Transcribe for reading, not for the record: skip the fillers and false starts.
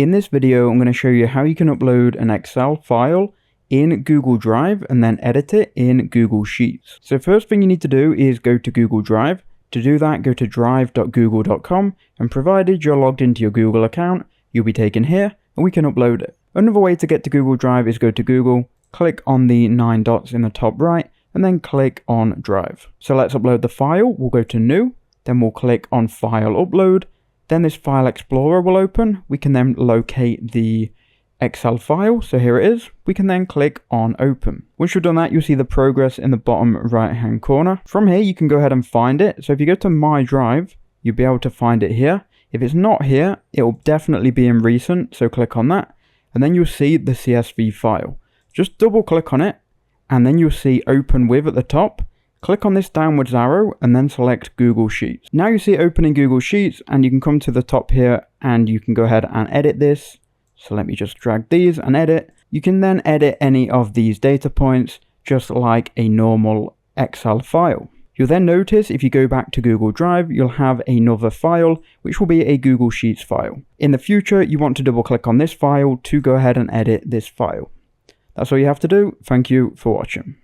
In this video, I'm going to show you how you can upload an Excel file in Google Drive and then edit it in Google Sheets. So first thing you need to do is go to Google Drive. To do that, go to drive.google.com, and provided you're logged into your Google account, you'll be taken here and we can upload it. Another way to get to Google Drive is go to Google, click on the 9 dots in the top right, and then click on Drive. So let's upload the file. We'll go to New, then we'll click on File Upload. Then this File Explorer will open. We can then locate the Excel file. So here it is. We can then click on Open. Once you've done that, you'll see the progress in the bottom right hand corner. From here, you can go ahead and find it. So if you go to My Drive, you'll be able to find it here. If it's not here, it will definitely be in Recent. So click on that. And then you'll see the CSV file. Just double click on it. And then you'll see Open With at the top. Click on this downwards arrow and then select Google Sheets. Now you see it open in Google Sheets, and you can come to the top here and you can go ahead and edit this. So let me just drag these and edit. You can then edit any of these data points just like a normal Excel file. You'll then notice if you go back to Google Drive, you'll have another file, which will be a Google Sheets file. In the future, you want to double click on this file to go ahead and edit this file. That's all you have to do. Thank you for watching.